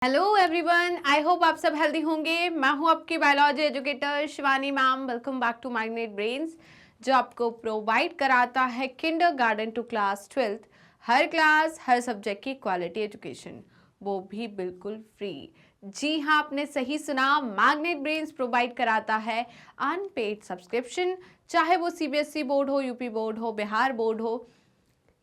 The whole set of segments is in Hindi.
हेलो एवरीवन, आई होप आप सब हेल्दी होंगे। मैं हूं आपकी biology educator Shivani ma'am. Welcome back to Magnet Brains, जो आपको प्रोवाइड कराता है किंडरगार्टन टू क्लास 12th हर क्लास हर सब्जेक्ट की क्वालिटी एजुकेशन, वो भी बिल्कुल फ्री। जी हाँ, आपने सही सुना, मैग्नेट ब्रेन्स प्रोवाइड कराता है अनपेड सब्सक्रिप्शन, चाहे वो सीबीएसई बोर्ड हो, यूपी बोर्ड हो, बिहार बोर्ड हो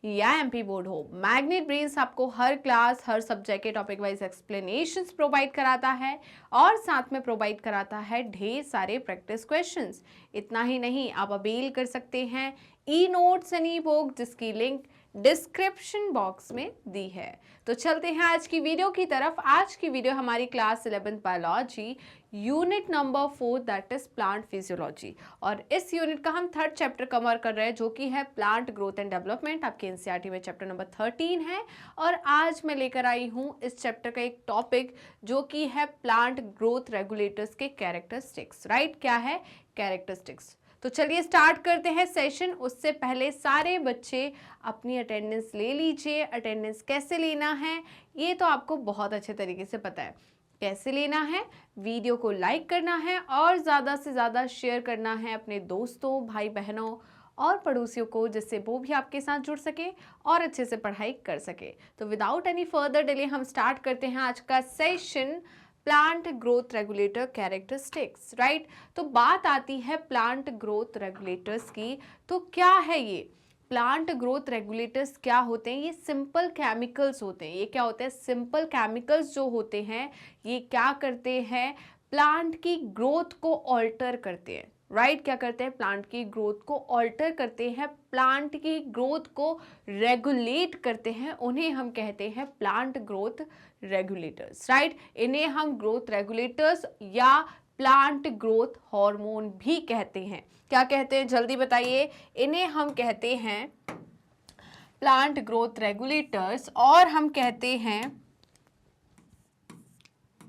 या एमपी बोर्ड हो। मैग्नेट ब्रेन्स आपको हर क्लास हर सब्जेक्ट के टॉपिक वाइज एक्सप्लेनेशंस प्रोवाइड कराता है और साथ में प्रोवाइड कराता है ढेर सारे प्रैक्टिस क्वेश्चंस। इतना ही नहीं, आप अवेल कर सकते हैं e notes and E book, जिसकी लिंक डिस्क्रिप्शन बॉक्स में दी है। तो चलते हैं आज की वीडियो की तरफ। आज की वीडियो हमारी class 11th biology unit number 4 that is plant physiology, और इस यूनिट का हम थर्ड चैप्टर कवर कर रहे हैं, जो कि है प्लांट ग्रोथ एंड डेवलपमेंट। आपके एनसीईआरटी में चैप्टर नंबर 13 है और आज मैं लेकर आई हूं इस चैप्टर का एक टॉपिक जो कि है प्लांट ग्रोथ रेगुलेटर्स के कैरेक्टरिस्टिक्स। राइट, क्या है कैरेक्टरिस्टिक्स? तो चलिए स्टार्ट करते हैं सेशन। उससे पहले सारे बच्चे अपनी अटेंडेंस ले लीजिए। अटेंडेंस कैसे लेना है ये तो आपको बहुत अच्छे तरीके से पता है। कैसे लेना है? वीडियो को लाइक करना है और ज़्यादा से ज़्यादा शेयर करना है अपने दोस्तों, भाई बहनों और पड़ोसियों को, जिससे वो भी आपके साथ जुड़ सके और अच्छे से पढ़ाई कर सके। तो विदाउट एनी फर्दर डिले हम स्टार्ट करते हैं आज का session, plant growth regulator characteristics. Right, तो बात आती है प्लांट ग्रोथ रेगुलेटर्स की। तो क्या है ये प्लांट ग्रोथ रेगुलेटर्स? क्या होते हैं? ये सिंपल केमिकल्स होते हैं। ये क्या होते हैं? सिंपल केमिकल्स जो होते हैं, ये क्या करते हैं? प्लांट की ग्रोथ को ऑल्टर करते हैं। राइट, क्या करते हैं? प्लांट की ग्रोथ को ऑल्टर करते हैं, प्लांट की ग्रोथ को रेगुलेट करते हैं। उन्हें हम कहते हैं प्लांट ग्रोथ रेगुलेटर्स। राइट, इन्हें हम ग्रोथ रेगुलेटर्स या प्लांट ग्रोथ हार्मोन भी कहते हैं। क्या कहते हैं? जल्दी बताइए। इन्हें हम कहते हैं प्लांट ग्रोथ रेगुलेटर्स और हम कहते हैं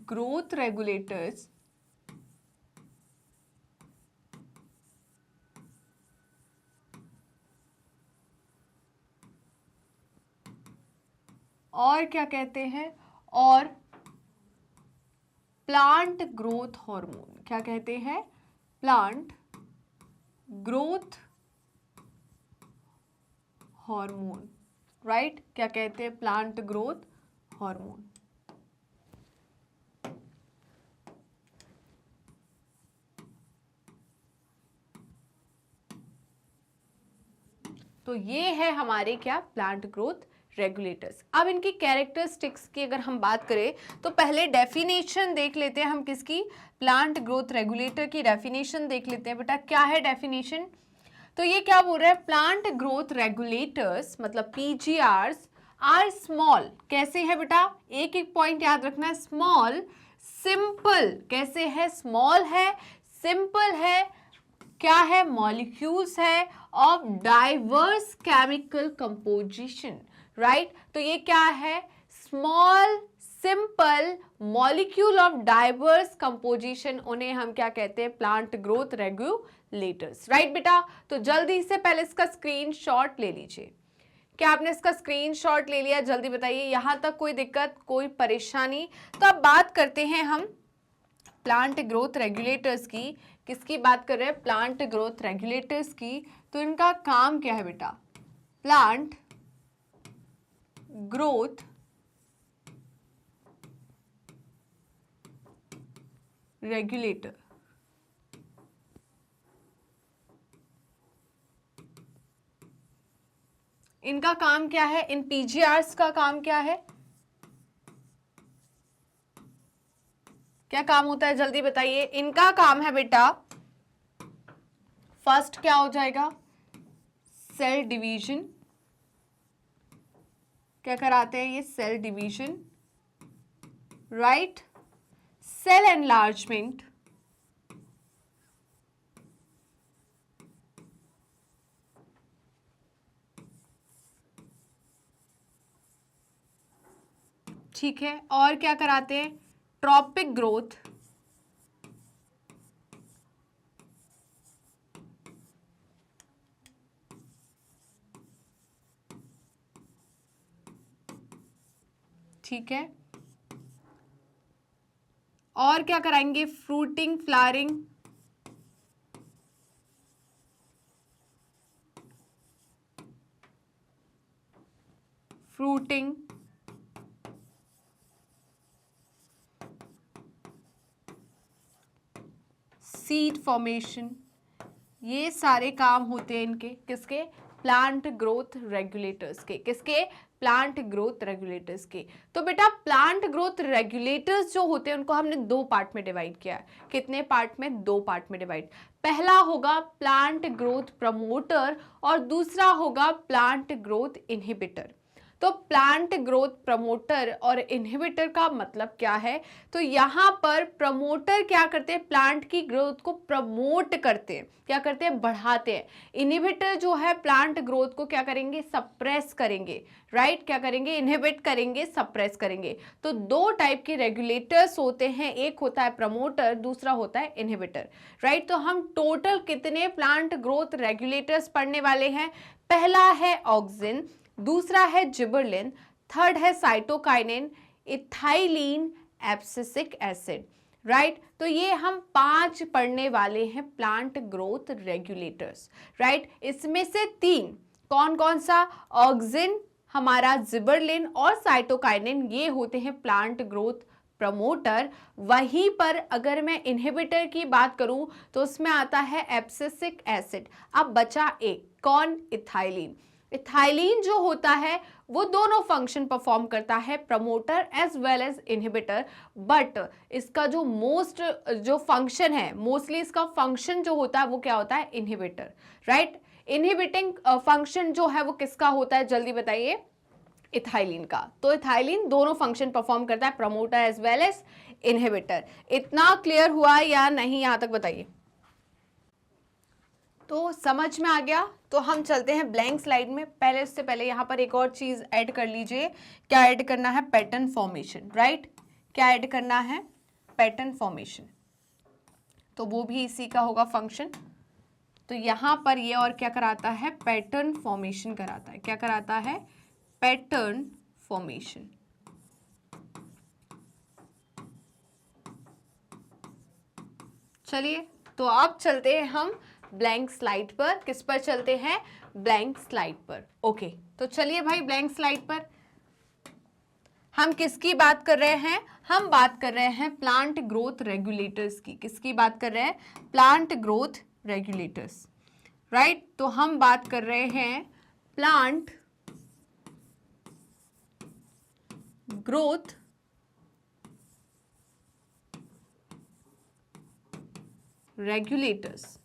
ग्रोथ रेगुलेटर्स और क्या कहते हैं? और प्लांट ग्रोथ हार्मोन। क्या कहते हैं? Plant growth hormone. राइट, क्या कहते हैं? Plant growth hormone. तो ये है हमारे क्या प्लांट ग्रोथ रेगुलेटर्स। अब इनकी कैरेक्टरिस्टिक्स की अगर हम बात करें तो पहले डेफिनेशन देख लेते हैं हम किसकी, प्लांट ग्रोथ रेगुलेटर की डेफिनेशन देख लेते हैं। बेटा क्या है डेफिनेशन? तो ये क्या बोल रहा है? प्लांट ग्रोथ रेगुलेटर्स मतलब पीजीआरस आर स्मॉल। कैसे है बेटा? एक एक पॉइंट याद रखना है। Small, simple. कैसे है? स्मॉल है, सिंपल है, क्या है? मॉलिक्यूल्स है of diverse chemical composition. Right, तो ये क्या है? Small, simple, molecule of diverse composition. उन्हें हम क्या कहते हैं? Plant growth regulators. राइट बेटा, तो जल्दी से पहले इसका स्क्रीनशॉट ले लीजिए। क्या आपने इसका स्क्रीनशॉट ले लिया? जल्दी बताइए। यहां तक कोई दिक्कत, कोई परेशानी? तो अब बात करते हैं हम प्लांट ग्रोथ रेगुलेटर्स की। किसकी बात कर रहे हैं? प्लांट ग्रोथ रेगुलेटर्स की। तो इनका काम क्या है बेटा? Plant growth regulator. इनका काम क्या है? इन पीजीआरस का काम क्या है? क्या काम होता है? जल्दी बताइए। इनका काम है बेटा, फर्स्ट क्या हो जाएगा? Cell division. क्या कराते हैं ये? Cell division. Right, cell enlargement, ठीक है, और क्या कराते हैं? ट्रॉपिक ग्रोथ, ठीक है, और क्या कराएंगे, fruiting, flowering, fruiting, seed formation, ये सारे काम होते हैं इनके, किसके, प्लांट ग्रोथ रेगुलेटर्स के, किसके, प्लांट ग्रोथ रेगुलेटर्स के। तो बेटा प्लांट ग्रोथ रेगुलेटर्स जो होते हैं उनको हमने दो पार्ट में डिवाइड किया है। कितने पार्ट में, दो पार्ट में डिवाइड। पहला होगा प्लांट ग्रोथ प्रमोटर और दूसरा होगा प्लांट ग्रोथ इनहिबिटर। तो प्लांट ग्रोथ प्रमोटर और इनहिबिटर का मतलब क्या है, तो यहाँ पर प्रमोटर क्या करते हैं, प्लांट की ग्रोथ को प्रमोट करते हैं, क्या करते हैं, बढ़ाते हैं। इनहिबिटर जो है प्लांट ग्रोथ को क्या करेंगे, सप्रेस करेंगे, राइट, क्या करेंगे, इनहिबिट करेंगे, सप्रेस करेंगे। तो दो टाइप के रेगुलेटर्स होते हैं, एक होता है प्रमोटर, दूसरा होता है इनहिबिटर, राइट। तो हम टोटल कितने प्लांट ग्रोथ रेगुलेटर्स पढ़ने वाले हैं, पहला है ऑक्सिन, दूसरा है जिबरलिन, थर्ड है cytokinin, ethylene, abscisic acid, right. तो ये हम 5 पढ़ने वाले हैं प्लांट ग्रोथ रेगुलेटर्स, राइट। इसमें से 3 कौन कौन सा, ऑक्सिन, हमारा जिबरलिन और साइटोकाइनिन, ये होते हैं प्लांट ग्रोथ प्रमोटर। वहीं पर अगर मैं इनहिबिटर की बात करूं तो उसमें आता है एब्सिसिक एसिड। अब बचा एक, कौन, इथाइलिन। इथाइलिन जो होता है वो दोनों फंक्शन परफॉर्म करता है, promoter as well as inhibitor, but इसका जो मोस्ट जो फंक्शन है, मोस्टली इसका फंक्शन जो होता है वो क्या होता है, इनहिबिटर, राइट। इनहिबिटिंग फंक्शन जो है वो किसका होता है, जल्दी बताइए, इथाइलिन का। तो इथाइलिन दोनों फंक्शन परफॉर्म करता है, promoter as well as inhibitor. इतना क्लियर हुआ या नहीं, यहां तक बताइए। तो समझ में आ गया। तो हम चलते हैं ब्लैंक स्लाइड में। पहले उससे पहले यहाँ पर एक और चीज ऐड कर लीजिए। क्या ऐड करना है, पैटर्न फॉर्मेशन, राइट। क्या ऐड करना है, पैटर्न फॉर्मेशन। तो वो भी इसी का होगा फंक्शन। तो यहाँ पर ये और क्या कराता है, पैटर्न फॉर्मेशन कराता है। क्या कराता है, पैटर्न फॉर्मेशन। चलिए तो अब चलते हैं हम ब्लैंक स्लाइड पर। किस पर चलते हैं, ब्लैंक स्लाइड पर। ओके, तो चलिए भाई ब्लैंक स्लाइड पर हम किसकी बात कर रहे हैं, हम बात कर रहे हैं प्लांट ग्रोथ रेगुलेटर्स की। किसकी बात कर रहे हैं, प्लांट ग्रोथ रेगुलेटर्स, राइट। तो हम बात कर रहे हैं प्लांट ग्रोथ रेगुलेटर्स,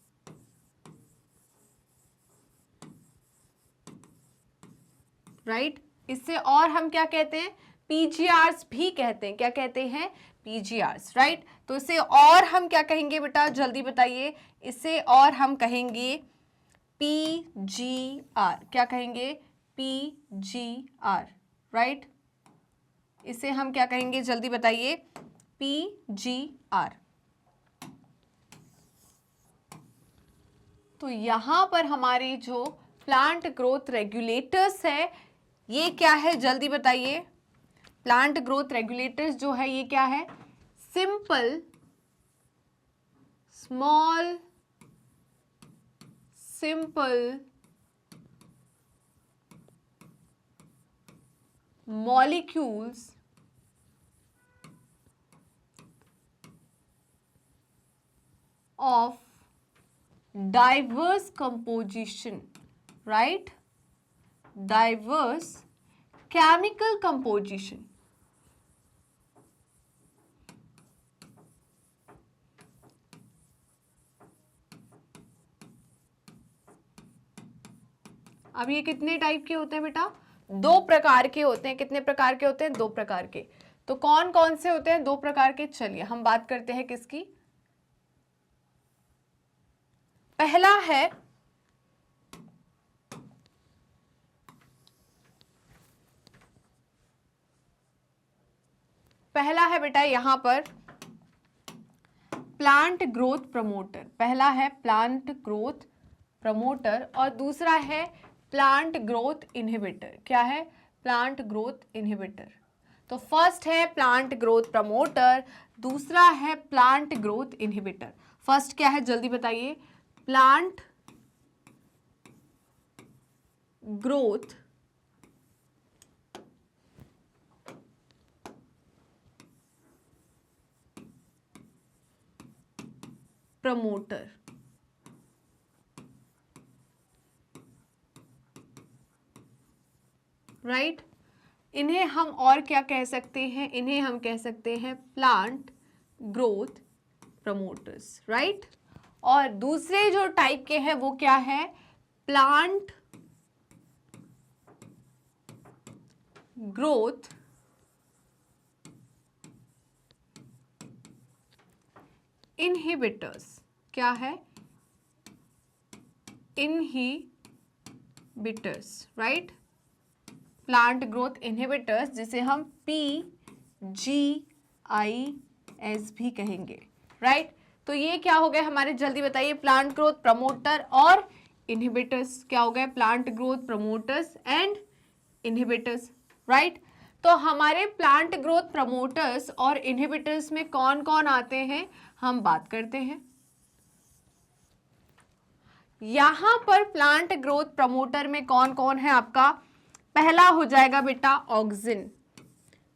राइट। इससे और हम क्या कहते हैं, पीजीआरस भी कहते हैं। क्या कहते हैं, पीजीआरस, राइट। तो इसे और हम क्या कहेंगे बेटा, जल्दी बताइए। इसे और हम कहेंगे पीजीआर। क्या कहेंगे, पीजीआर, राइट। इसे हम क्या कहेंगे, जल्दी बताइए, पीजीआर। तो यहां पर हमारी जो प्लांट ग्रोथ रेगुलेटर्स है ये क्या है, जल्दी बताइए। प्लांट ग्रोथ रेगुलेटर्स जो है ये क्या है, simple small simple molecules of diverse composition, right, diverse chemical composition, अब ये कितने टाइप के होते हैं बेटा, 2 प्रकार के होते हैं। कितने प्रकार के होते हैं, 2 प्रकार के। तो कौन कौन से होते हैं, 2 प्रकार के। चलिए हम बात करते हैं किसकी। पहला है बेटा यहां पर प्लांट ग्रोथ प्रमोटर। पहला है प्लांट ग्रोथ प्रमोटर और दूसरा है प्लांट ग्रोथ इनहिबिटर। क्या है, प्लांट ग्रोथ इनहिबिटर। तो फर्स्ट है प्लांट ग्रोथ प्रमोटर, दूसरा है प्लांट ग्रोथ इनहिबिटर। फर्स्ट क्या है जल्दी बताइए? Plant growth promoter, right. इन्हें हम और क्या कह सकते हैं? इन्हें हम कह सकते हैं प्लांट ग्रोथ प्रमोटर्स, राइट। और दूसरे जो टाइप के हैं वो क्या है? Plant growth inhibitors. क्या है? Inhibitors, right. Plant growth inhibitors जिसे हम PGIS भी कहेंगे, राइट। तो ये क्या हो गए हमारे? जल्दी बताइए। प्लांट ग्रोथ प्रमोटर और इनहिबिटर्स क्या हो गए? Plant growth promoters and inhibitors, right. तो हमारे प्लांट ग्रोथ प्रमोटर्स और इनहिबिटर्स में कौन कौन आते हैं हम बात करते हैं। यहां पर प्लांट ग्रोथ प्रमोटर में कौन कौन है आपका? पहला हो जाएगा बेटा ऑक्सिन।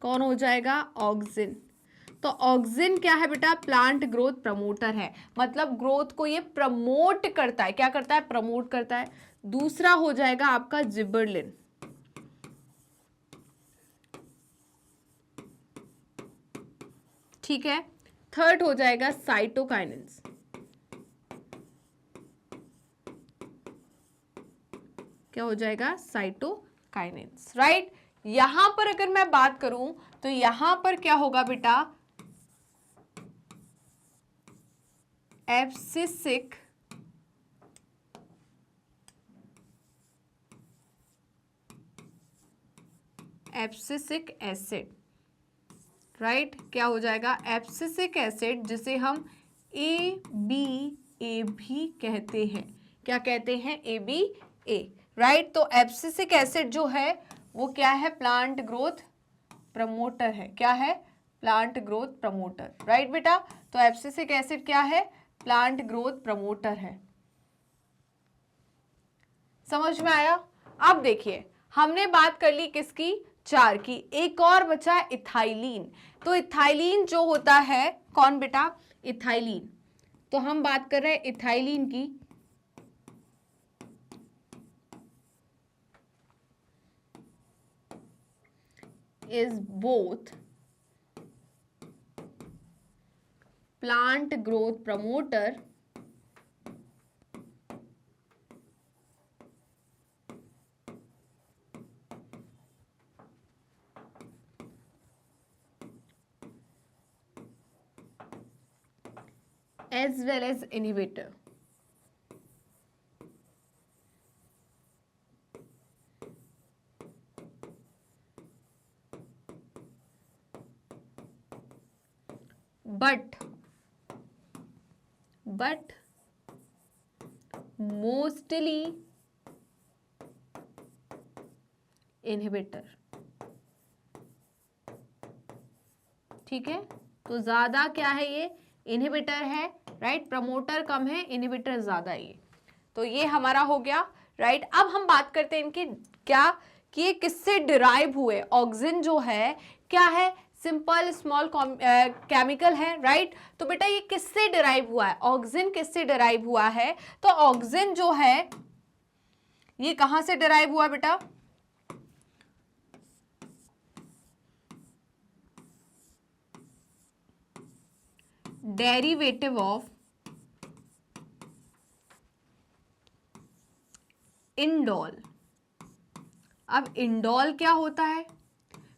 कौन हो जाएगा? ऑक्सिन। तो ऑक्सिन क्या है बेटा? प्लांट ग्रोथ प्रमोटर है, मतलब ग्रोथ को ये प्रमोट करता है। क्या करता है? प्रमोट करता है। दूसरा हो जाएगा आपका जिबरलिन। ठीक है। थर्ड हो जाएगा साइटोकाइनेंस। क्या हो जाएगा? Cytokinins, right. यहां पर अगर मैं बात करूं तो यहां पर क्या होगा बेटा? Abscisic acid, right. क्या हो जाएगा? एब्सिसिक एसिड, जिसे हम ABA भी कहते हैं। क्या कहते हैं? ABA, right. तो एब्सिसिक एसिड जो है वो क्या है? प्लांट ग्रोथ प्रमोटर है। क्या है? प्लांट ग्रोथ प्रमोटर, राइट बेटा। तो एब्सिसिक एसिड क्या है? प्लांट ग्रोथ प्रमोटर है। समझ में आया? अब देखिए, हमने बात कर ली किसकी? 4 की। एक और बचा इथाइलिन। तो इथाइलिन जो होता है, कौन बेटा? इथाइलिन। तो हम बात कर रहे हैं इथाइलिन की। Is both plant growth promoter as well as inhibitor. But mostly inhibitor. ठीक है। तो ज्यादा क्या है? ये इनहिबिटर है, राइट। प्रमोटर कम है, इनहिबिटर ज्यादा है ये। तो ये हमारा हो गया, राइट। अब हम बात करते हैं इनकी क्या कि ये किससे डिराइव हुए। ऑक्सिन जो है क्या है? सिंपल स्मॉल केमिकल है, राइट। तो बेटा ये किससे डिराइव हुआ है? ऑक्सिन किससे डिराइव हुआ है? तो ऑक्सिन जो है ये कहां से डिराइव हुआ बेटा? Derivative of indole. अब इंडोल क्या होता है?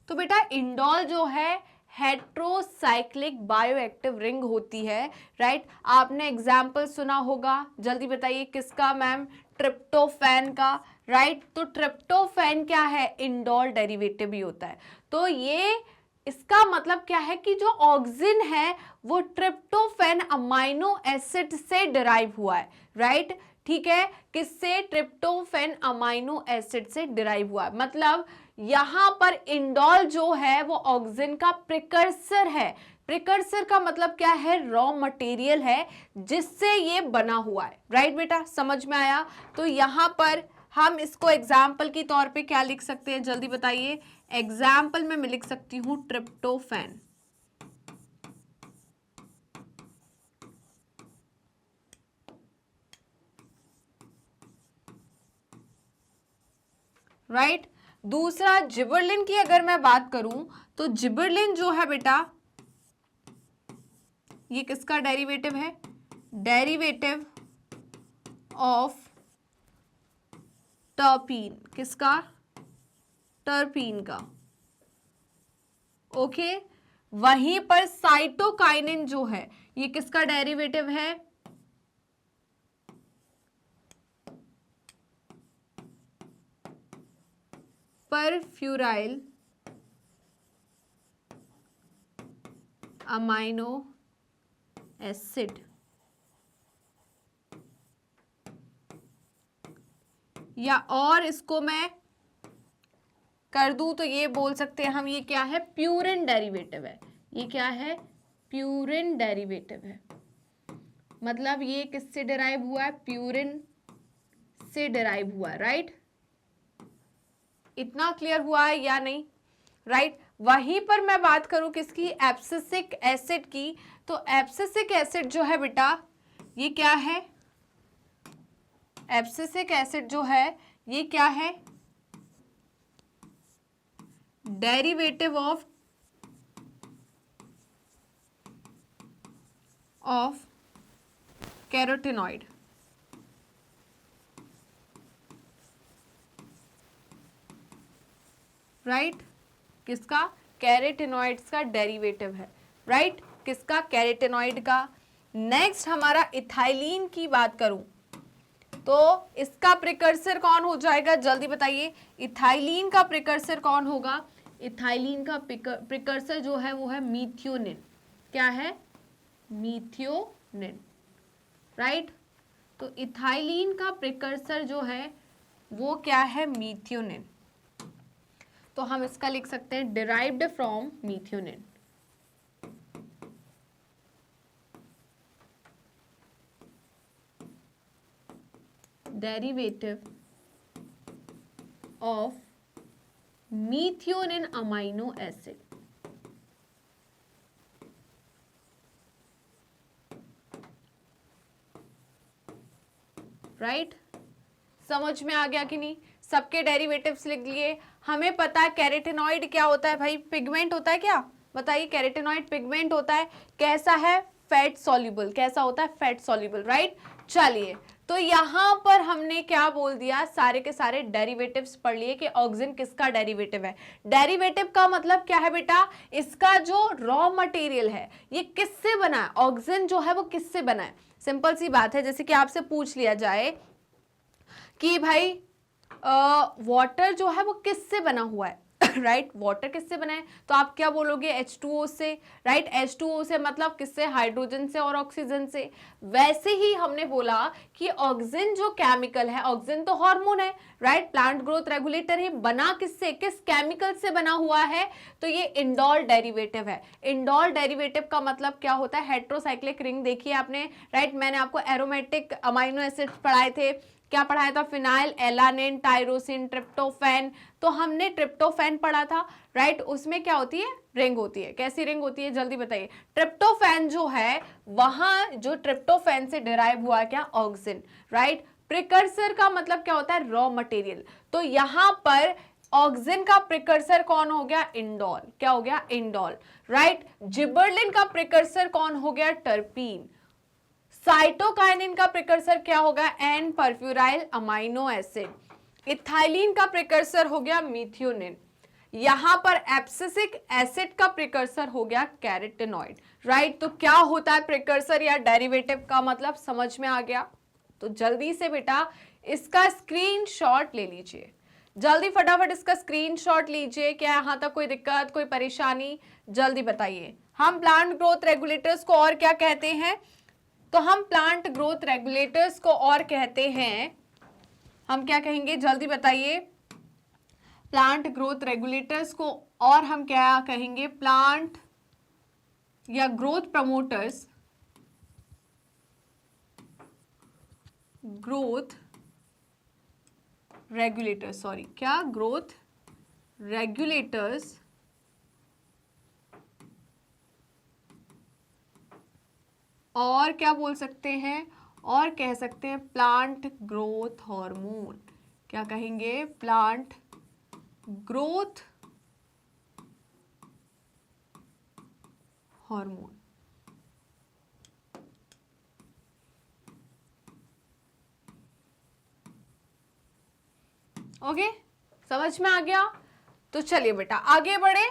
तो बेटा इंडोल जो है हेट्रोसाइक्लिक बायोएक्टिव रिंग होती है, राइट। आपने एग्जाम्पल सुना होगा, जल्दी बताइए किसका मैम? ट्रिप्टोफैन का, राइट। तो ट्रिप्टोफैन क्या है? इंडोल डेरिवेटिव भी होता है। तो ये इसका मतलब क्या है कि जो ऑक्सिन है वो ट्रिप्टोफैन अमाइनो एसिड से डिराइव हुआ है, राइट। ठीक है। किससे? ट्रिप्टोफैन अमाइनो एसिड से डिराइव हुआ है। मतलब यहां पर इंडोल जो है वो ऑक्सिन का प्रिकर्सर है। प्रिकर्सर का मतलब क्या है? रॉ मटेरियल है जिससे ये बना हुआ है। राइट बेटा, समझ में आया? तो यहां पर हम इसको एग्जाम्पल के तौर पे क्या लिख सकते हैं, जल्दी बताइए। एग्जाम्पल में मैं लिख सकती हूं ट्रिप्टोफैन। राइट दूसरा जिबरलिन की अगर मैं बात करूं तो जिबरलिन जो है बेटा ये किसका डेरिवेटिव है? Derivative of terpene. किसका? टर्पीन का। ओके वहीं पर साइटोकाइनिन जो है ये किसका डेरिवेटिव है? परफ्यूराइल अमाइनो एसिड। या और इसको मैं कर दूं तो ये बोल सकते हैं हम, ये क्या है? प्यूरिन डेरिवेटिव है। ये क्या है? प्यूरिन डेरिवेटिव है। मतलब ये किससे डिराइव हुआ है? प्यूरिन से डिराइव हुआ है। राइट इतना क्लियर हुआ है या नहीं? राइट वहीं पर मैं बात करूं किसकी? एब्सिसिक एसिड की। तो एब्सिसिक एसिड जो है बेटा ये क्या है? एब्सिसिक एसिड जो है ये क्या है? Derivative of carotenoid. राइट किसका? कैरोटिनॉइड्स का डेरिवेटिव है। राइट किसका? कैरोटिनॉइड का। नेक्स्ट हमारा इथाइलिन की बात करूं तो इसका प्रिकर्सर कौन हो जाएगा, जल्दी बताइए। इथाइलिन का प्रिकर्सर कौन होगा? इथाइलिन का प्रिकर्सर जो है वो है मीथियोनिन। क्या है? मीथियोनिन। राइट तो इथाइलिन का प्रिकर्सर जो है वो क्या है? मीथियोनिन। तो हम इसका लिख सकते हैं derived from मीथियोनिन। Derivative of मीथियोनिन amino acid. Right समझ में आ गया कि नहीं? सबके डेरिवेटिव्स लिख लिए। हमें पता है कैरोटिनॉइड क्या होता है भाई? पिगमेंट होता है क्या? बताइए कैरोटिनॉइड पिगमेंट होता है। कैसा है? Fat soluble. कैसा होता है? Fat soluble. राइट चलिए तो यहां पर हमने क्या बोल दिया? सारे के सारे डेरिवेटिव्स पढ़ लिए कि ऑक्सिन किसका डेरिवेटिव है। डेरिवेटिव का मतलब क्या है बेटा? इसका जो रॉ मटेरियल है ये किससे बना है? ऑक्सिन जो है वो किससे बना है? सिंपल सी बात है, जैसे कि आपसे पूछ लिया जाए कि भाई वाटर जो है वो किससे बना हुआ है? राइट वाटर किससे बना है? तो आप क्या बोलोगे? H2O से। राइट H2O से मतलब किससे? हाइड्रोजन से और ऑक्सीजन से। वैसे ही हमने बोला कि ऑक्सिन जो केमिकल है, ऑक्सिन तो हार्मोन है। राइट प्लांट ग्रोथ रेगुलेटर है। बना किससे? किस केमिकल से बना हुआ है? तो ये इंडोल डेरिवेटिव है। इंडोल डेरिवेटिव का मतलब क्या होता है? हेट्रोसाइक्लिक रिंग देखिए आपने। राइट मैंने आपको एरोमेटिक अमाइनो एसिड्स पढ़ाए थे। क्या पढ़ाया था? Phenyl alanine tyrosine tryptophan. तो हमने ट्रिप्टोफैन पढ़ा था। राइट उसमें क्या होती है? रिंग होती है। कैसी रिंग होती है जल्दी बताइए। ट्रिप्टोफैन जो है वहां जो ट्रिप्टोफैन से डिराइव हुआ क्या? ऑक्सिन। राइट प्रिकर्सर का मतलब क्या होता है? Raw material. तो यहां पर ऑक्सिन का प्रिकर्सर कौन हो गया? इंडोल। क्या हो गया? इंडोल। राइट जिबरलिन का प्रिकर्सर कौन हो गया? टर्पीन। साइटोकाइनिन का प्रिकर्सर क्या होगा? N furfuryl amino acid. Ethylene का प्रिकर्सर हो गया मीथियोनिन। यहां पर एब्सिसिक एसिड का प्रिकर्सर हो गया कैरोटिनॉइड। राइट तो क्या होता है प्रिकर्सर या डेरिवेटिव का मतलब? समझ में आ गया? तो जल्दी से बेटा इसका स्क्रीनशॉट ले लीजिए। जल्दी फटाफट इसका स्क्रीनशॉट लीजिए। क्या यहां तक कोई दिक्कत, कोई परेशानी? जल्दी बताइए। हम प्लांट ग्रोथ रेगुलेटर्स को और क्या कहते हैं? तो हम प्लांट ग्रोथ रेगुलेटर्स को और कहते हैं, हम क्या कहेंगे? जल्दी बताइए। प्लांट ग्रोथ रेगुलेटर्स को और हम क्या कहेंगे, प्लांट या growth promoters, growth regulators, sorry क्या, ग्रोथ रेगुलेटर्स और क्या बोल सकते हैं, और कह सकते हैं प्लांट ग्रोथ हार्मोन। क्या कहेंगे, प्लांट ग्रोथ हार्मोन। ओके, समझ में आ गया। तो चलिए बेटा आगे बढ़े,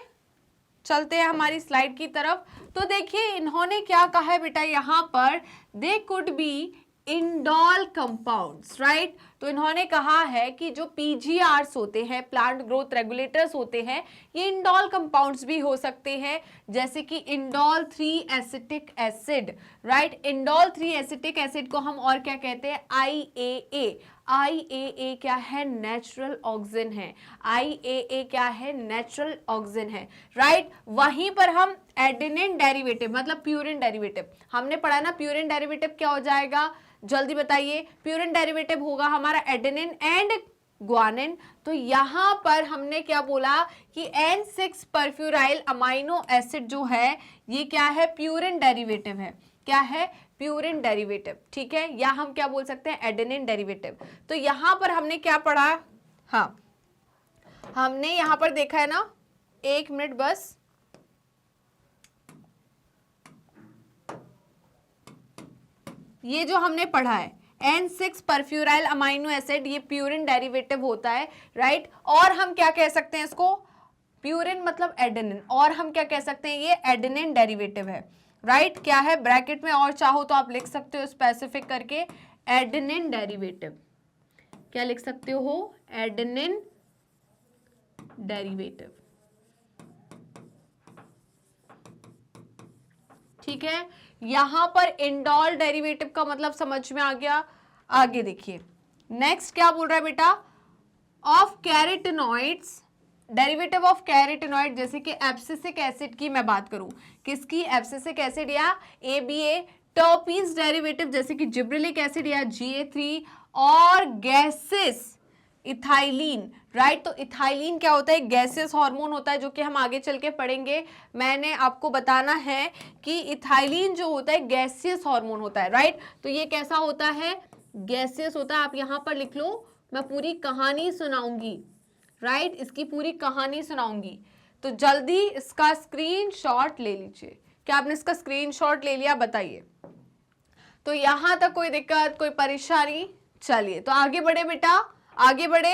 चलते हैं हमारी स्लाइड की तरफ। तो देखिए इन्होंने क्या कहा है बेटा, यहां पर they could be indole compounds, right. तो इन्होंने कहा है कि जो पीजीआरस होते हैं, प्लांट ग्रोथ रेगुलेटर्स होते हैं, ये इंडोल कंपाउंड्स भी हो सकते हैं, जैसे कि indole 3 acetic acid, right. Indole 3 acetic acid को हम और क्या कहते हैं, IAA। IAA क्या है, नेचुरल ऑक्सीजन है। IAA क्या है, नेचुरल ऑक्सीजन है, राइट। वहीं पर हम एडेनिन डेरिवेटिव मतलब प्यूरिन डेरिवेटिव, हमने पढ़ा ना, प्यूरिन डेरिवेटिव क्या हो जाएगा, जल्दी बताइए। प्यूरिन डेरिवेटिव होगा हमारा एडेनिन एंड ग्वानिन। तो यहां पर हमने क्या बोला कि N6 परफ्यूराइल अमाइनो एसिड जो है ये क्या है, प्यूरिन डेरिवेटिव है। क्या है, प्यूरिन डेरिवेटिव, ठीक है, या हम क्या बोल सकते हैं, एडेनिन डेरिवेटिव। तो यहां पर हमने क्या पढ़ा, हाँ हमने यहां पर देखा है ना, एक मिनट बस, ये जो हमने पढ़ा है N6 परफ्यूराइल अमाइनो एसिड, ये प्यूरिन डेरिवेटिव होता है, राइट। और हम क्या कह सकते हैं इसको, प्यूरिन मतलब एडेनिन, और हम क्या कह सकते हैं, ये एडेनिन डेरिवेटिव है, राइट। क्या है, ब्रैकेट में और चाहो तो आप लिख सकते हो स्पेसिफिक करके, एडेनिन डेरिवेटिव। क्या लिख सकते हो, एडेनिन डेरिवेटिव, ठीक है। यहां पर इंडोल डेरिवेटिव का मतलब समझ में आ गया। आगे देखिए नेक्स्ट क्या बोल रहा है बेटा, of carotenoids, derivative of carotenoid, जैसे कि एब्सिसिक एसिड की मैं बात करूं, किसकी, एब्सिसिक एसिड या ABA। टर्पीज डेरिवेटिव जैसे कि जिब्रेलिक एसिड या GA3, और गैसेस इथाइलिन, राइट। तो इथाइलिन क्या होता है, गैसेस हार्मोन होता है, जो कि हम आगे चल के पढ़ेंगे। मैंने आपको बताना है कि इथाइलिन जो होता है गैसियस हार्मोन होता है, राइट। तो ये कैसा होता है, गैसियस होता है। आप यहां पर लिख लो, मैं पूरी कहानी सुनाऊंगी, राइट, इसकी पूरी कहानी सुनाऊंगी। तो जल्दी इसका स्क्रीनशॉट ले लीजिए। क्या आपने इसका स्क्रीनशॉट ले लिया, बताइए। तो यहां तक कोई दिक्कत, कोई परेशानी, चलिए तो आगे बढ़े बेटा, आगे बढ़े।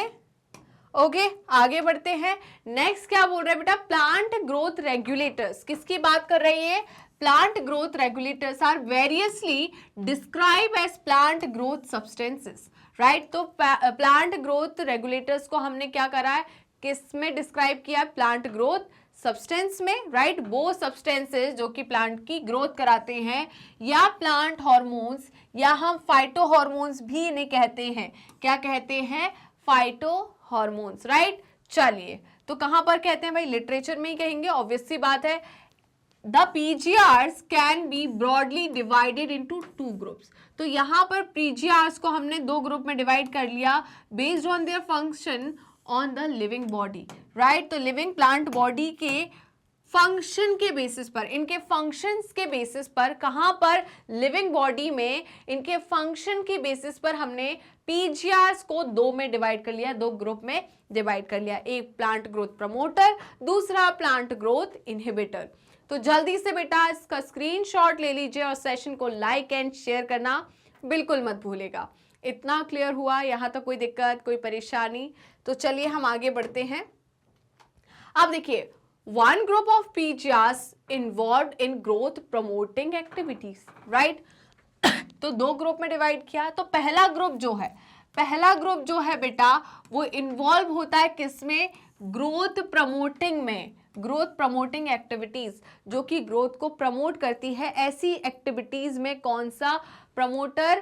ओके आगे बढ़ते हैं। नेक्स्ट क्या बोल रहे हैं बेटा, प्लांट ग्रोथ रेगुलेटर्स, किसकी बात कर रही है, plant growth regulators are variously describe as plant growth substances, right. तो प्लांट ग्रोथ रेगुलेटर्स को हमने क्या करा है, किस में डिस्क्राइब किया, प्लांट ग्रोथ सब्सटेंस में, राइट। वो सब्सटेंसेस जो कि प्लांट की ग्रोथ कराते हैं, या प्लांट हार्मोन्स, या हम फाइटो हार्मोन्स भी इन्हें कहते हैं। क्या कहते हैं, फाइटो हार्मोन्स, राइट। चलिए तो कहां पर कहते हैं भाई, लिटरेचर में ही कहेंगे, ऑब्वियस सी बात है। The PGRs can be broadly divided into two groups. तो यहां पर PGRs को हमने दो ग्रुप में डिवाइड कर लिया, based on their function on the living body, right। तो लिविंग प्लांट बॉडी के फंक्शन के बेसिस पर, इनके फंक्शंस के बेसिस पर, कहां पर, लिविंग बॉडी में इनके फंक्शन के बेसिस पर हमने पीजीआरस को दो में डिवाइड कर लिया, दो ग्रुप में डिवाइड कर लिया। एक प्लांट ग्रोथ प्रमोटर, दूसरा प्लांट ग्रोथ इनहिबिटर। तो जल्दी से बेटा इसका स्क्रीनशॉट ले लीजिए और सेशन को लाइक एंड शेयर करना बिल्कुल मत भूलेगा। इतना क्लियर हुआ, यहां तक कोई दिक्कत, कोई परेशानी? तो चलिए हम आगे बढ़ते हैं। अब देखिए, one group of PGRs involved in growth promoting activities, right. तो दो ग्रुप में डिवाइड किया। तो पहला ग्रुप जो है बेटा, वो इन्वॉल्व होता है किसमें, ग्रोथ प्रमोटिंग में, ग्रोथ प्रमोटिंग एक्टिविटीज, जो कि ग्रोथ को प्रमोट करती है। ऐसी एक्टिविटीज में कौन सा प्रमोटर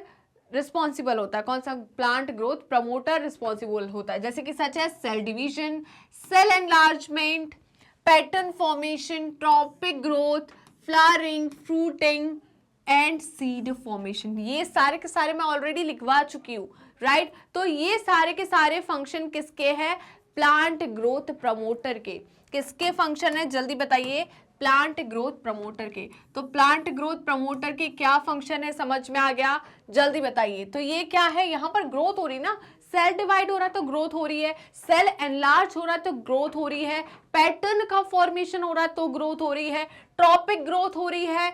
रिस्पॉन्सिबल होता है, कौन सा, प्लांट ग्रोथ प्रमोटर रिस्पॉन्सिबल होता है, जैसे कि सच है cell division, cell enlargement, pattern formation, tropic growth, flowering, fruiting and seed formation. ये सारे के सारे मैं ऑलरेडी लिखवा चुकी हूँ, राइट। तो ये सारे के सारे फंक्शन किसके हैं, प्लांट ग्रोथ प्रमोटर के। किसके फंक्शन है जल्दी बताइए, प्लांट ग्रोथ प्रमोटर के। तो प्लांट ग्रोथ प्रमोटर के क्या फंक्शन है, समझ में आ गया, जल्दी बताइए। तो ये क्या है, यहाँ पर ग्रोथ हो रही ना, सेल डिवाइड हो रहा है तो ग्रोथ हो रही है, सेल एनलार्ज हो रहा है तो ग्रोथ हो रही है, पैटर्न का फॉर्मेशन हो रहा है तो ग्रोथ हो रही है, ट्रॉपिक ग्रोथ हो रही है,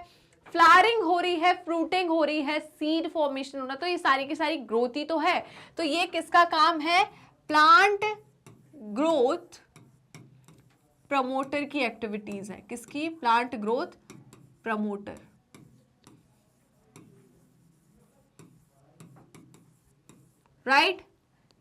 फ्लावरिंग हो रही है, फ्रूटिंग हो रही है, सीड फॉर्मेशन हो रहा है, तो ये सारी की सारी ग्रोथ ही तो है। तो ये किसका काम है, प्लांट ग्रोथ प्रमोटर की एक्टिविटीज है। किसकी, plant growth promoter. Right,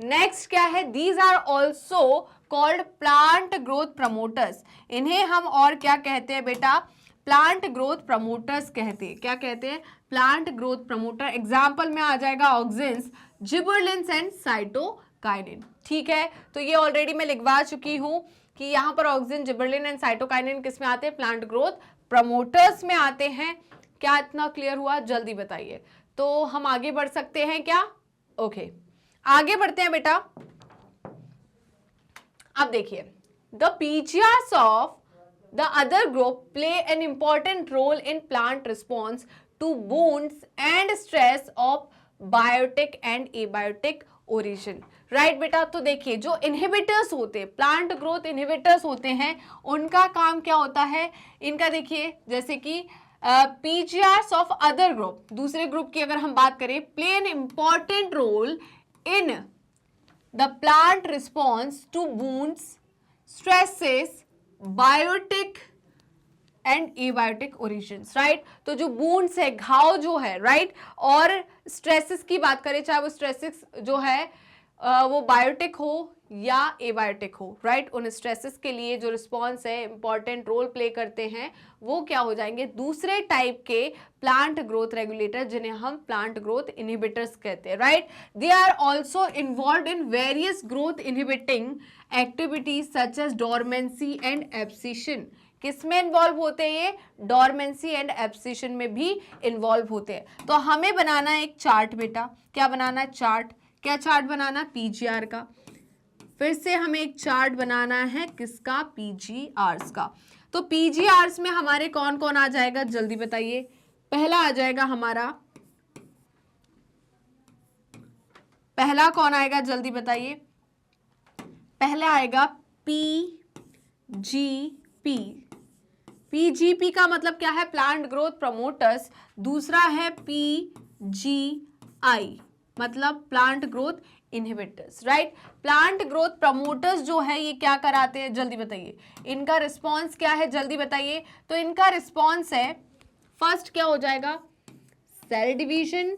next क्या है, these are also called plant growth promoters. इन्हें हम और क्या कहते हैं बेटा, प्लांट ग्रोथ प्रमोटर्स कहते हैं। क्या कहते हैं, प्लांट ग्रोथ प्रमोटर। एग्जाम्पल में आ जाएगा ऑक्सिन्स, जिबरलिन्स एंड साइटोकाइनिन। ठीक है, तो ये ऑलरेडी मैं लिखवा चुकी हूं कि यहाँ पर ऑक्सिन, जिबरलिन एंड साइटोकाइनिन किस में आते हैं, प्लांट ग्रोथ प्रमोटर्स में आते हैं। क्या इतना क्लियर हुआ, जल्दी बताइए। तो हम आगे बढ़ सकते हैं क्या, ओके आगे बढ़ते हैं बेटा। अब देखिए, the PGRs of the other group play an important role in plant response to wounds and stress of biotic and abiotic origin. Right बेटा, तो देखिए जो इनहिबिटर्स होते हैं, प्लांट ग्रोथ इनहिबिटर्स होते हैं, उनका काम क्या होता है, इनका देखिए जैसे कि पीजीआर्स ऑफ अदर ग्रुप, दूसरे ग्रुप की अगर हम बात करें, play an important role in the plant response to wounds, stresses, biotic and abiotic origins. Right, तो जो वुंड्स है, घाव जो है, राइट, और स्ट्रेसेस की बात करें, चाहे वो स्ट्रेसेस जो है वो बायोटिक हो या एबायोटिक हो, राइट, उन स्ट्रेसेस के लिए जो रिस्पॉन्स है इंपॉर्टेंट रोल प्ले करते हैं, वो क्या हो जाएंगे, दूसरे टाइप के प्लांट ग्रोथ रेगुलेटर, जिन्हें हम प्लांट ग्रोथ इनहिबिटर्स कहते हैं। Right, they are also involve in various growth inhibiting activities such as dormancy and abscission. किस में इन्वॉल्व होते हैं ये, डोरमेंसी एंड एब्सिशन में भी इन्वॉल्व होते हैं। तो हमें बनाना है एक चार्ट बेटा, क्या बनाना है, चार्ट। क्या चार्ट बनाना, पीजीआर का। फिर से हमें एक चार्ट बनाना है किसका, पीजीआर्स का। तो पीजीआर्स में हमारे कौन कौन आ जाएगा, जल्दी बताइए। पहला आ जाएगा हमारा, पहला कौन आएगा, जल्दी बताइए। पहला आएगा पीजीपी। पीजीपी का मतलब क्या है, प्लांट ग्रोथ प्रमोटर्स। दूसरा है पीजीआई, मतलब plant growth inhibitors. Right, plant growth promoters जो है ये क्या कराते हैं, जल्दी बताइए। इनका रिस्पॉन्स क्या है, जल्दी बताइए। तो इनका रिस्पॉन्स है, फर्स्ट क्या हो जाएगा, सेल डिवीजन।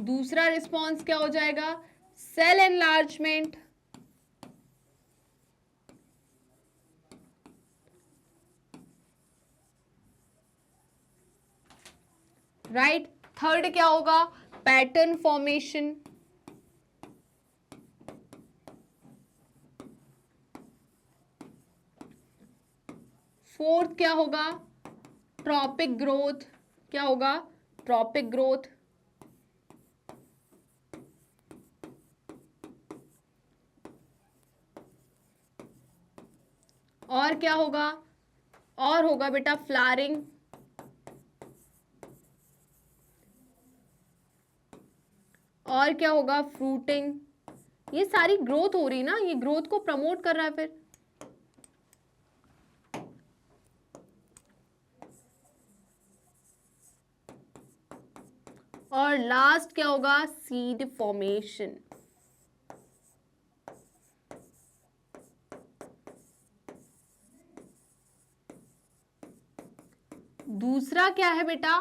दूसरा रिस्पॉन्स क्या हो जाएगा, सेल एनलार्जमेंट। राइट, थर्ड क्या होगा, पैटर्न फॉर्मेशन। फोर्थ क्या होगा, ट्रॉपिक ग्रोथ। क्या होगा, ट्रॉपिक ग्रोथ। और क्या होगा, और होगा बेटा फ्लावरिंग। और क्या होगा, फ्रूटिंग। ये सारी ग्रोथ हो रही ना, ये ग्रोथ को प्रमोट कर रहा है। फिर और लास्ट क्या होगा, सीड फॉर्मेशन। दूसरा क्या है बेटा,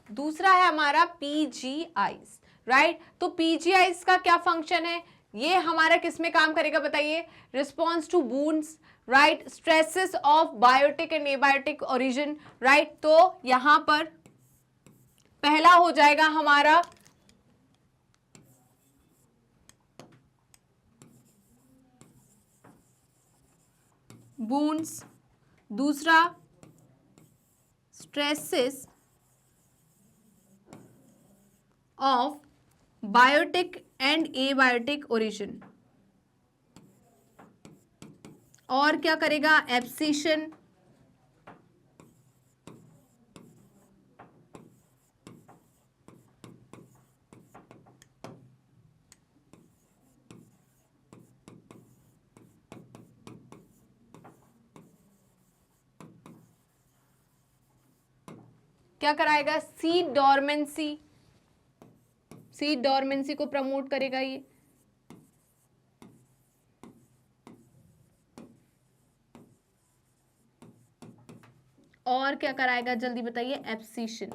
दूसरा है हमारा पीजीआईस। राइट, तो पीजीआईस का क्या फंक्शन है, ये हमारा किस में काम करेगा बताइए, response to wounds, right, stresses of biotic and abiotic origin. Right, तो यहां पर पहला हो जाएगा हमारा वुंड्स, दूसरा stresses of biotic and abiotic origin, और क्या करेगा, एब्सिशन, क्या कराएगा, सीड डॉर्मेंसी, सीड डॉर्मेंसी को प्रमोट करेगा ये, और क्या कराएगा जल्दी बताइए, एब्सिशन।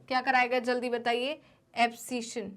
क्या कराएगा जल्दी बताइए, एब्सिशन।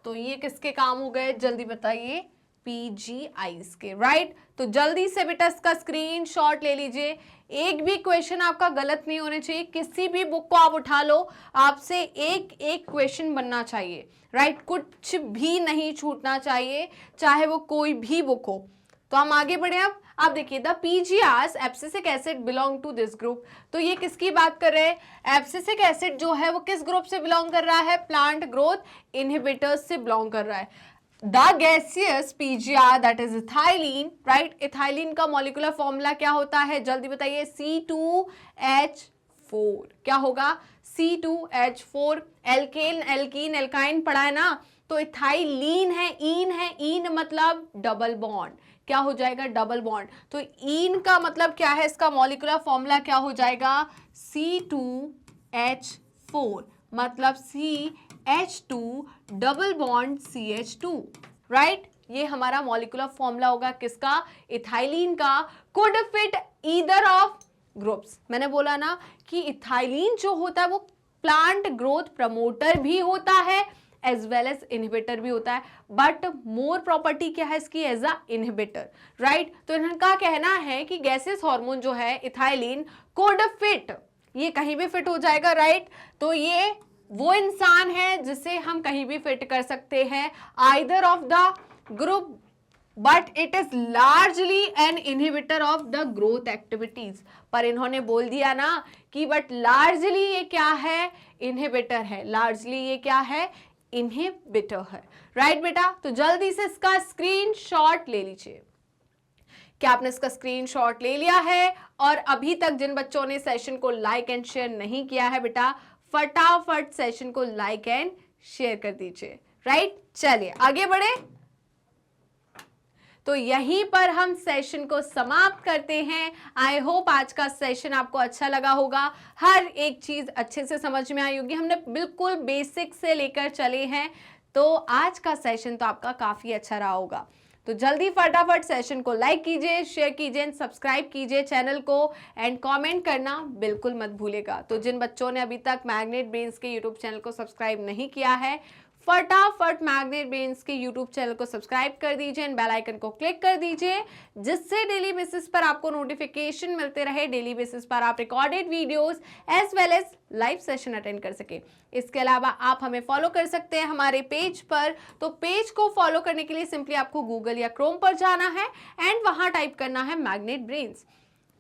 तो ये किसके काम हो गए जल्दी बताइए, पीजीआईज के, राइट। तो जल्दी से बेटा इसका स्क्रीनशॉट ले लीजिए, एक भी क्वेश्चन आपका गलत नहीं होने चाहिए, किसी भी बुक को आप उठा लो, आपसे एक एक क्वेश्चन बनना चाहिए, राइट, कुछ भी नहीं छूटना चाहिए, चाहे वो कोई भी बुक हो। तो हम आगे बढ़े। अब आप देखिए, the PGRs abscisic acid belong to this group, तो ये किसकी बात कर रहे हैं, एब्सिसिक एसिड जो है वो किस ग्रुप से बिलोंग कर रहा है, प्लांट ग्रोथ इनहिबिटर्स से बिलोंग कर रहा है। The gaseous PGR that is ethylene, right, ethylene का मॉलिक्यूलर फॉर्मूला क्या होता है जल्दी बताइए, C2H4, क्या होगा, C2H4, एल्केन एल्कीन एल्काइन पढ़ा है ना, तो इथाइलिन है, ईन मतलब डबल बॉन्ड, क्या हो जाएगा, डबल बॉन्ड, तो ईन का मतलब क्या है, इसका मॉलिक्यूलर फॉर्मूला क्या हो जाएगा, C2H4 मतलब CH2 double bond CH2, right, ये हमारा मॉलिक्यूलर फॉर्मूला होगा किसका, इथाइलिन का। Could fit either of groups, मैंने बोला ना कि इथाइलिन जो होता है वो प्लांट ग्रोथ प्रमोटर भी होता है एज वेल एज इनहिबिटर भी होता है, बट मोर प्रॉपर्टी क्या है इसकी, एज अ इनहिबिटर, राइट। तो इनका कहना है कि गैसेस हार्मोन जो है इथाइलिन कोड फिट, ये कहीं भी फिट हो जाएगा, राइट। तो ये वो इंसान है जिसे हम कहीं भी फिट कर सकते हैं, either of the group, but it is largely an inhibitor of the growth activities. पर इन्होंने बोल दिया ना कि बट लार्जली ये क्या है, इनहिबिटर है, लार्जली ये क्या है, इनहिबिटर है, राइट बेटा। तो जल्दी से इसका स्क्रीनशॉट ले लीजिए। क्या आपने इसका स्क्रीनशॉट ले लिया है? और अभी तक जिन बच्चों ने सेशन को लाइक एंड शेयर नहीं किया है बेटा, फटाफट सेशन को लाइक एंड शेयर कर दीजिए, राइट। चलिए आगे बढ़े। तो यहीं पर हम सेशन को समाप्त करते हैं। आई होप आज का सेशन आपको अच्छा लगा होगा, हर एक चीज अच्छे से समझ में आई होगी, हमने बिल्कुल बेसिक से लेकर चले हैं, तो आज का सेशन तो आपका काफी अच्छा रहा होगा। तो जल्दी फटाफट सेशन को लाइक कीजिए, शेयर कीजिए, सब्सक्राइब कीजिए चैनल को, एंड कमेंट करना बिल्कुल मत भूलेगा। तो जिन बच्चों ने अभी तक मैग्नेट ब्रेन्स के यूट्यूब चैनल को सब्सक्राइब नहीं किया है, फटाफट मैग्नेट ब्रेन्स के यूट्यूब चैनल को सब्सक्राइब कर दीजिए एंड बेल आइकन को क्लिक कर दीजिए, जिससे डेली बेसिस पर आपको नोटिफिकेशन मिलते रहे, डेली बेसिस पर आप recorded videos as well as live session attend कर सके। इसके अलावा आप हमें फॉलो कर सकते हैं हमारे पेज पर। तो पेज को फॉलो करने के लिए सिंपली आपको गूगल या क्रोम पर जाना है एंड वहां टाइप करना है मैग्नेट ब्रेन्स।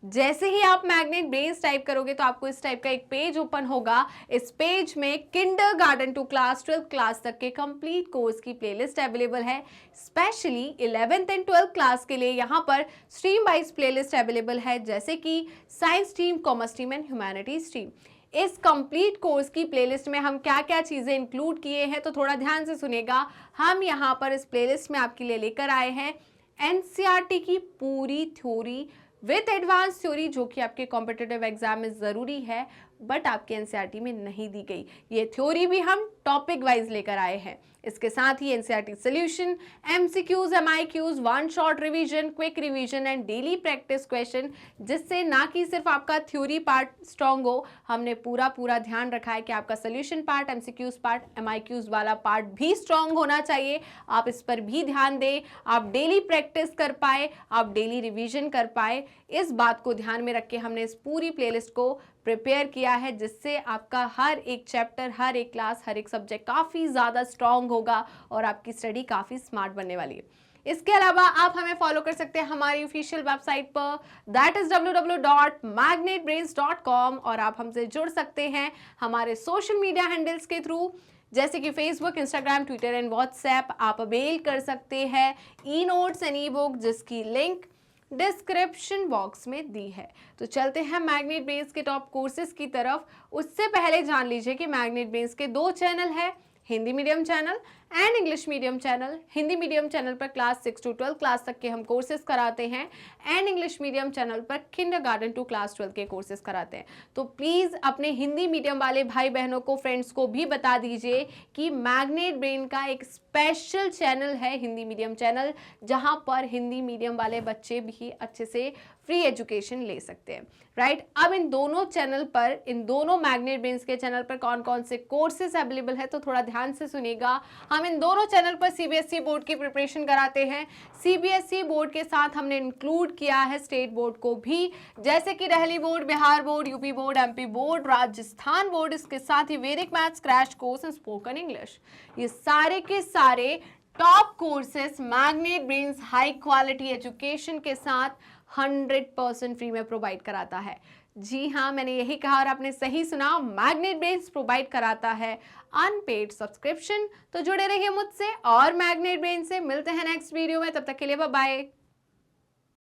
जैसे ही आप मैग्नेट ब्रेन्स टाइप करोगे तो आपको इस टाइप का एक पेज ओपन होगा। इस पेज में किंडरगार्टन टू क्लास 12 क्लास तक के कंप्लीट कोर्स की प्लेलिस्ट अवेलेबल है। Specially 11th and 12th class के लिए यहाँ पर स्ट्रीम वाइज प्लेलिस्ट अवेलेबल है, जैसे कि science stream, commerce stream and humanities stream. इस कंप्लीट कोर्स की प्लेलिस्ट में हम क्या क्या चीजें इंक्लूड किए हैं, तो थोड़ा ध्यान से सुनिएगा। हम यहाँ पर इस प्लेलिस्ट में आपके लिए लेकर आए हैं एनसीईआरटी की पूरी थ्योरी विथ एडवांस थ्योरी, जो कि आपके कॉम्पिटिटिव एग्जाम में ज़रूरी है, बट आपके एनसीईआरटी में नहीं दी गई। ये थ्योरी भी हम टॉपिक वाइज लेकर आए हैं। इसके साथ ही NCERT solution, MCQs, MIQs, one shot revision, quick revision and daily practice question, जिससे ना कि सिर्फ आपका थ्योरी पार्ट स्ट्रांग हो, हमने पूरा ध्यान रखा है कि आपका सॉल्यूशन पार्ट, एमसीक्यूज पार्ट, एमआईक्यूज वाला पार्ट भी स्ट्रांग होना चाहिए। आप इस पर भी ध्यान दें, आप डेली प्रैक्टिस कर पाए, आप डेली रिवीजन कर पाए। इस बात को ध्यान में रख के हमने इस पूरी प्लेलिस्ट को प्रिपेयर किया है, जिससे आपका हर एक चैप्टर, हर एक क्लास, हर एक सब्जेक्ट काफ़ी ज़्यादा स्ट्रांग होगा और आपकी स्टडी काफ़ी स्मार्ट बनने वाली है। इसके अलावा आप हमें फॉलो कर सकते हैं हमारी ऑफिशियल वेबसाइट पर, दैट इज www.magnetbrains.com, और आप हमसे जुड़ सकते हैं हमारे सोशल मीडिया हैंडल्स के थ्रू, जैसे कि Facebook, Instagram, Twitter and WhatsApp. आप अवेल कर सकते हैं e notes and E book, जिसकी लिंक डिस्क्रिप्शन बॉक्स में दी है। तो चलते हैं मैग्नेट ब्रेन्स के टॉप कोर्सेज की तरफ। उससे पहले जान लीजिए कि मैग्नेट ब्रेन्स के 2 चैनल है, Hindi medium channel and English medium channel. Hindi medium channel पर क्लास 6 to 12 क्लास तक के हम कोर्सेज कराते हैं एंड इंग्लिश मीडियम चैनल पर किंडरगार्टन टू क्लास 12 के कोर्सेज कराते हैं। तो प्लीज़ अपने हिंदी मीडियम वाले भाई बहनों को, फ्रेंड्स को भी बता दीजिए कि मैग्नेट ब्रेन का एक स्पेशल चैनल है, हिंदी मीडियम चैनल, जहां पर हिंदी मीडियम वाले बच्चे भी अच्छे से फ्री एजुकेशन ले सकते हैं, राइट। अब इन दोनों चैनल पर, इन दोनों मैग्नेट ब्रेन्स के चैनल पर कौन कौन से कोर्सेज अवेलेबल है, तो थोड़ा ध्यान से सुनिएगा। हम इन दोनों चैनल पर सीबीएसई बोर्ड की प्रिपरेशन कराते हैं। सीबीएसई बोर्ड के साथ हमने इंक्लूड किया है स्टेट बोर्ड को भी, जैसे कि Delhi board, Bihar board, UP board, MP board, Rajasthan board. इसके साथ ही वैदिक maths crash course and spoken English. ये सारे के सारे top courses magnet brains high quality education के साथ 100% फ्री में प्रोवाइड कराता है। जी हाँ, मैंने यही कहा और आपने सही सुना, मैग्नेट ब्रेन्स प्रोवाइड कराता है अनपेड सब्सक्रिप्शन। तो जुड़े रहिए मुझसे और मैग्नेट ब्रेन से। मिलते हैं नेक्स्ट वीडियो में, तब तक के लिए बाय बाय।